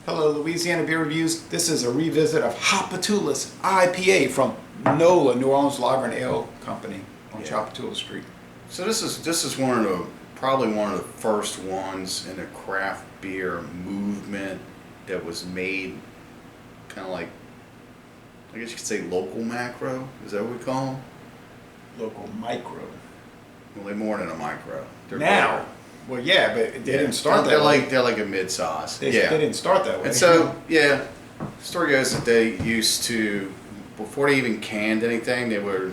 Hello, Louisiana Beer Reviews. This is a revisit of Hopitoulas IPA from NOLA, New Orleans Lager and Ale Company on Tchoupitoulas Street. So this is one of the probably one of the first ones in the craft beer movement that was made kind of like, I guess you could say, local macro. Is that what we call them? Local micro. Well, they're more than a micro. They're Now, bigger. well, yeah, but they didn't start that way. They're like a mid-size. They didn't start that way. And so, the story goes that they used to, before they even canned anything, they were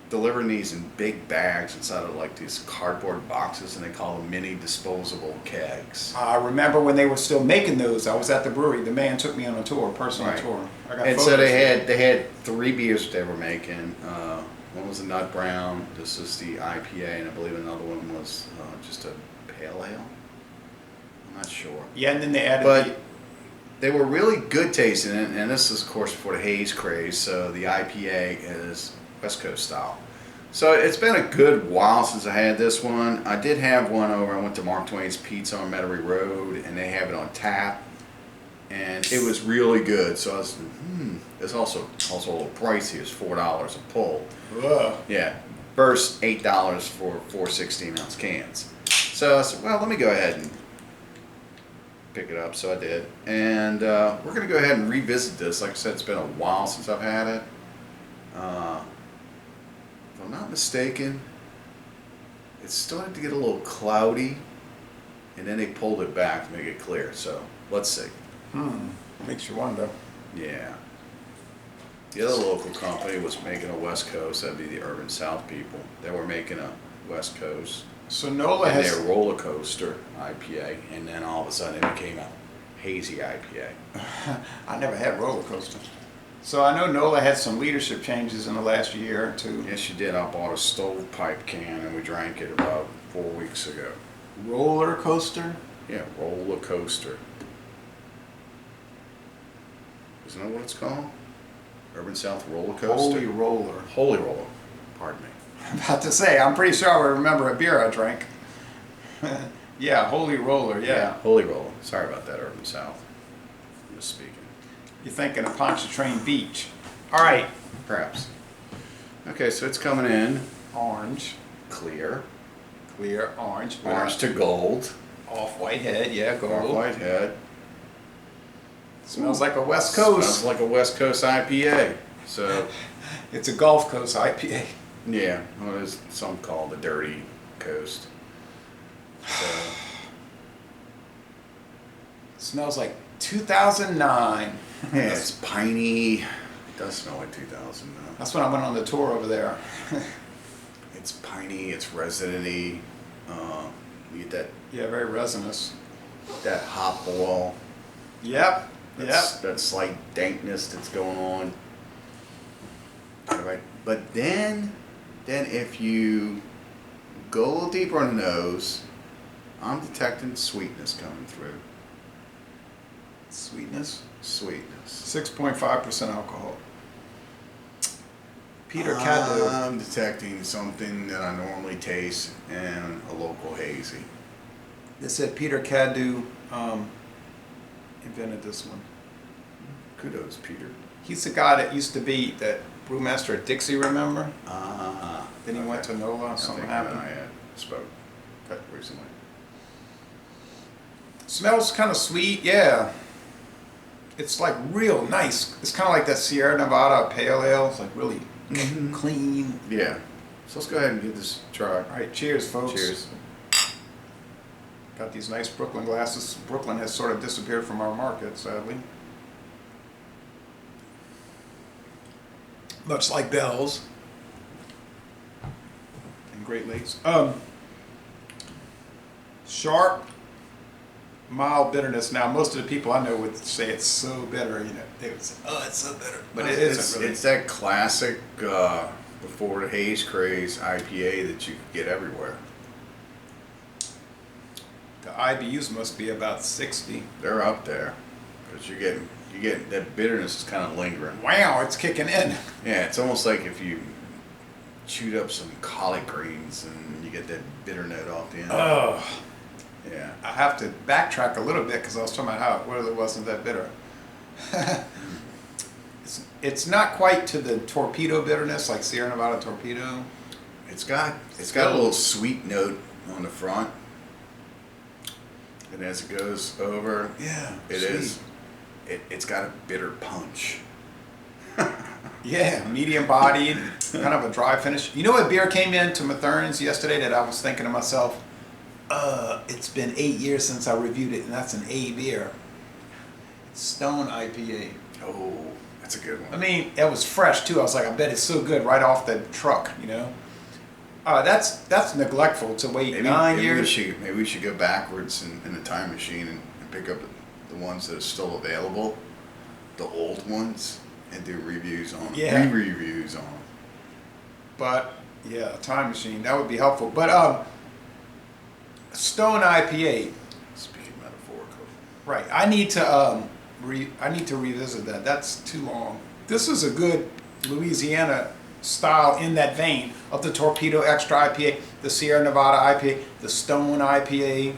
delivering these in big bags inside of like these cardboard boxes, and they call them mini disposable kegs. I remember when they were still making those. I was at the brewery. The man took me on a tour, personal tour. I got and so they had three beers that they were making. One was a nut brown. This is the IPA, and I believe another one was just a pale ale. I'm not sure. Yeah, and then they added. But they were really good tasting, and this is of course before the haze craze. So the IPA is West Coast style. So it's been a good while since I had this one. I did have one over. I went to Mark Twain's Pizza on Metairie Road, and they have it on tap, and it was really good. So I was, it's also a little pricey. It's $4 a pull. Ugh. Yeah, versus $8 for 4 16-ounce cans. So I said, well, let me go ahead and pick it up. So I did, and we're gonna go ahead and revisit this. Like I said, it's been a while since I've had it. If I'm not mistaken, it started to get a little cloudy, and then they pulled it back to make it clear. So let's see. Makes you wonder. Yeah. The other local company was making a West Coast. That'd be the Urban South people. They were making a West Coast. So NOLA and has their roller coaster IPA, and then all of a sudden it became a hazy IPA. I never had roller coaster. So I know NOLA had some leadership changes in the last year or two. Yes, you did. I bought a stovepipe can, and we drank it about 4 weeks ago. Roller coaster? Yeah, roller coaster. Isn't that what it's called? Urban South Roller Coaster? Holy Roller. Holy Roller. Pardon me. I'm about to say, I'm pretty sure I remember a beer I drank. Yeah, Holy Roller, yeah. Holy Roller. Sorry about that, Urban South. Misspeaking. You're thinking of Pontchartrain Beach. All right. Perhaps. Okay, so it's coming in. Orange. Clear. Clear, orange. Orange to gold. Off-white head, yeah, gold. Off-white head. Smells like a West Coast. Smells like a West Coast IPA. So it's a Gulf Coast IPA. Yeah, well, there's some call the Dirty Coast. So it smells like 2009. Yeah, it's piney. It does smell like 2009. That's when I went on the tour over there. It's piney. It's resinity. You get that. Yeah, very resinous. That hop oil. Yep. That slight dankness that's going on. Right. But then if you go a little deeper on the nose, I'm detecting sweetness coming through. Sweetness? Sweetness. 6.5% alcohol. Peter Cadu. I'm detecting something that I normally taste in a local hazy. They said Peter Cadu invented this one. Kudos, Peter. He's the guy that used to be that brewmaster at Dixie, remember? Then he went to NOLA, something happened. I spoke recently. Smells kind of sweet, yeah. It's like real nice. It's kind of like that Sierra Nevada Pale Ale. It's like really clean. Yeah. So let's go ahead and give this a try. All right, cheers, folks. Cheers. Got these nice Brooklyn glasses. Brooklyn has sort of disappeared from our market, sadly. Much like Bell's and Great Lakes. Sharp, mild bitterness. Now, most of the people I know would say it's so bitter. You know, they would say, "Oh, it's so bitter," but it isn't really. It's that classic before the haze craze IPA that you get everywhere. The IBUs must be about 60. They're up there, but you get that bitterness is kind of lingering. Wow, it's kicking in. Yeah, it's almost like if you chewed up some collard greens and you get that bitter note off the end. Oh, Yeah. I have to backtrack a little bit because I was talking about how it really wasn't that bitter. It's not quite to the torpedo bitterness like Sierra Nevada torpedo. It's got a little sweet note on the front, and as it goes over, Yeah, it's got a bitter punch. Yeah, medium bodied, kind of a dry finish. You know what beer came in to Mathern's yesterday that I was thinking to myself, it's been 8 years since I reviewed it, and that's an A beer. It's Stone IPA. Oh, that's a good one. I mean, it was fresh too. I was like, I bet it's so good right off the truck, you know. That's neglectful to wait 9 years. Maybe we should go backwards in the time machine and pick up the ones that are still available, the old ones, and do reviews on them. Yeah. Reviews on them. But yeah, time machine, that would be helpful. But Stone IPA. Speaking metaphorical. Right. I need to revisit that. That's too long. This is a good Louisiana style in that vein of the Torpedo Extra IPA, the Sierra Nevada IPA, the Stone IPA.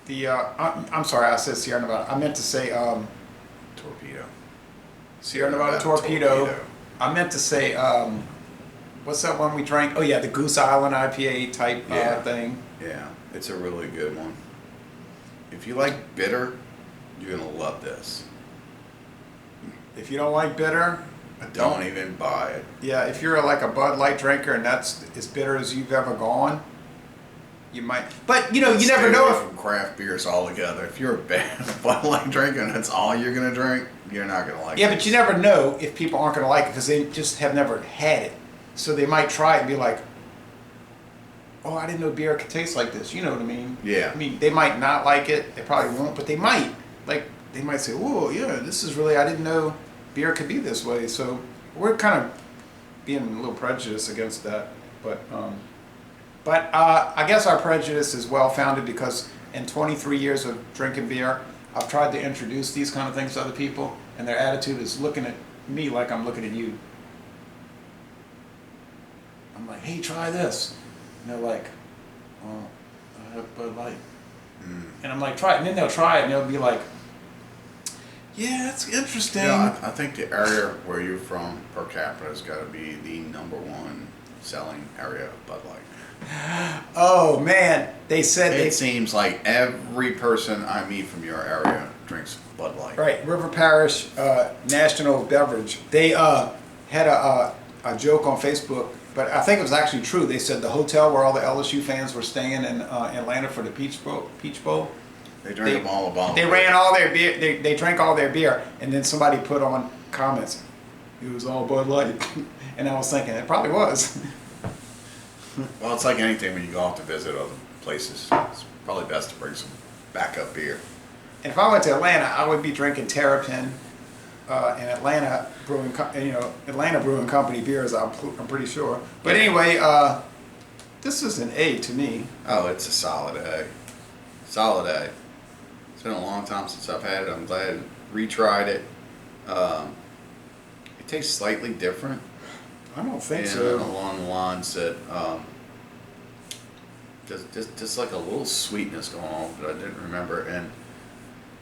I'm sorry, I said Sierra Nevada. I meant to say Torpedo. Sierra Nevada Torpedo. I meant to say what's that one we drank? Oh yeah, the Goose Island IPA type thing. Yeah, it's a really good one. If you like bitter, you're gonna love this. If you don't like bitter, Don't even buy it. yeah, if you're like a Bud Light drinker and that's as bitter as you've ever gone, you might. But you know, you never Stay know. away from craft beers altogether. If you're a bad Bud Light drinker and that's all you're gonna drink, you're not gonna like it. Yeah, but you never know if people aren't going to like it because they just have never had it. So they might try it and be like, "Oh, I didn't know beer could taste like this." You know what I mean? Yeah. I mean, they might not like it. They probably won't, but they might. Like, they might say, "Oh, yeah, this is really. I didn't know beer could be this way." So we're kind of being a little prejudiced against that, but I guess our prejudice is well founded because in 23 years of drinking beer, I've tried to introduce these kind of things to other people, and their attitude is looking at me like I'm looking at you. I'm like, "Hey, try this," and they're like, "Oh, I have Bud Light," and I'm like, "Try it," and then they'll try it, and they'll be like, "Yeah, that's interesting." Yeah, I think the area where you're from per capita has got to be the #1 selling area of Bud Light. Oh man, they said It seems like every person I meet from your area drinks Bud Light. right, River Parish National Beverage. They had a joke on Facebook, but I think it was actually true. They said the hotel where all the LSU fans were staying in Atlanta for the Peach Bowl. They drink them all about. They ran all their beer. They drank all their beer, and then somebody put on comments, "It was all Bud Light," and I was thinking it probably was. Well, it's like anything when you go off to visit other places. It's probably best to bring some backup beer. And if I went to Atlanta, I would be drinking Terrapin and Atlanta Brewing Company beers. I'm pretty sure. But anyway, this is an A to me. Oh, it's a solid A. Solid A. It's been a long time since I've had it. I'm glad I retried it. It tastes slightly different. I don't think And so. along the lines that just like a little sweetness going on that I didn't remember, and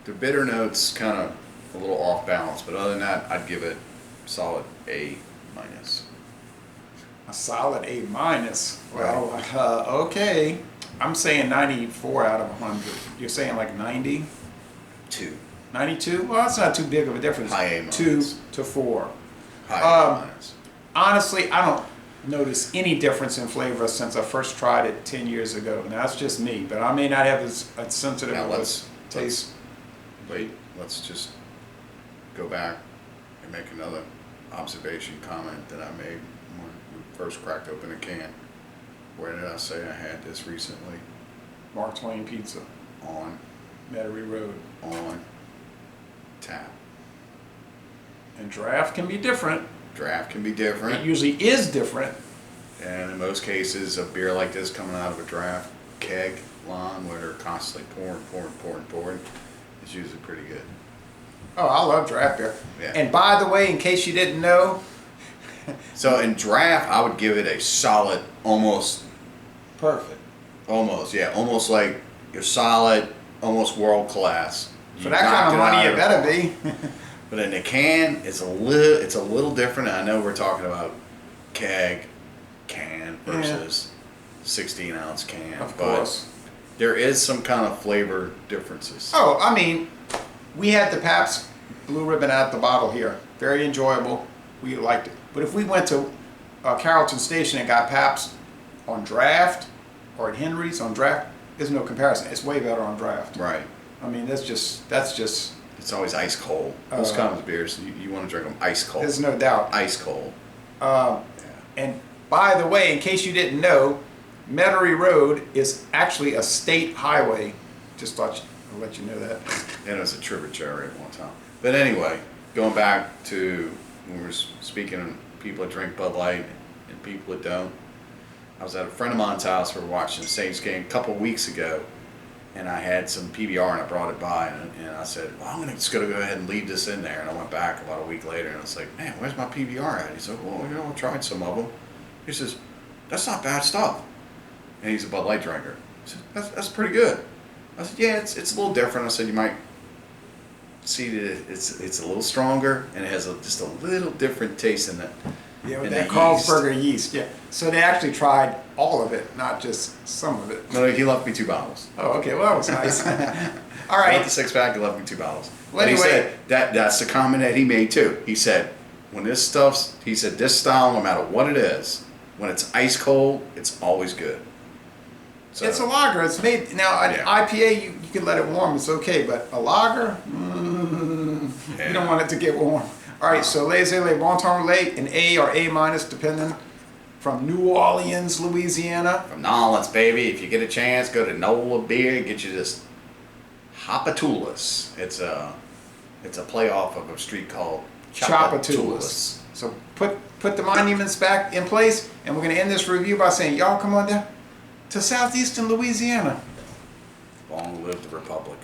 the bitter notes kind of a little off balance. But other than that, I'd give it solid A minus. A solid A minus. Well, okay. I'm saying 94 out of 100. You're saying like 90? 2. 92? Well, that's not too big of a difference. High A minus. 2 to 4. High A minus. Honestly, I don't notice any difference in flavor since I first tried it 10 years ago. Now, that's just me, but I may not have as sensitive Now of a taste. Wait, let's just go back and make another observation comment that I made when we first cracked open a can. Where did I say I had this recently? Mark Twain Pizza, On Metairie Road. tap. And draft can be different. Draft can be It different, usually is different. and in most cases, a beer like this coming out of a draft keg line where they're constantly pouring, is usually pretty good. Oh, I love draft beer. Yeah. And by the way, in case you didn't know, So in draft, I would give it a solid, almost perfect. Almost, yeah, almost like you're solid, almost world class. For that kind of money, it better be. But in the can, it's a little different. I know we're talking about keg can versus 16-ounce can. Of course. But there is some kind of flavor differences. Oh, I mean, we had the Pabst Blue Ribbon out the bottle here. Very enjoyable. We liked it. But if we went to Carrollton Station and got Pabst on draft or at Henry's on draft, there's no comparison. It's way better on draft. Right. I mean, that's just. It's always ice cold. Most kinds of beers, you want to drink them ice cold. There's no doubt. Ice cold. And by the way, in case you didn't know, Metairie Road is actually a state highway. Just thought I'll let you know that. And it was a tributary at one time. But anyway, going back to when we were speaking of people that drink Bud Light and people that don't. I was at a friend of mine's house. We were watching the Saints game a couple of weeks ago. And I had some PBR and I brought it by and I said, well, I'm just going to go ahead and leave this in there. And I went back about a week later and I was like, man, where's my PBR at? He said, well, I tried some of them. He says, that's not bad stuff. And he's a Bud Light drinker. He said, that's pretty good. I said, yeah, it's a little different. I said, you might see that it's a little stronger and it has just a little different taste in it. Yeah, with that Carlsberger yeast. Yeah. So they actually tried all of it, not just some of it. No, he left me 2 bottles. Oh, okay. Well, that was nice. All I right. bought the 6-pack. He left me 2 bottles. Well, But anyway, he said that's the comment that he made too. He said when this stuff's, he said this style, no matter what it is, when it's ice cold, it's always good. So, it's a lager. It's made now. An Yeah. IPA, you can let it warm. It's okay, but a lager, you don't want it to get warm. All right. So Les-a-les, Bon Temps Relais, an A or A minus, depending. From New Orleans, Louisiana. from Nolans, baby. If you get a chance, go to NOLA Beer. Get you this Hopitoulas. It's a playoff of a street called Tchoupitoulas. So put the monuments back in place, and we're going to end this review by saying, y'all come on down to southeastern Louisiana. Long live the Republic.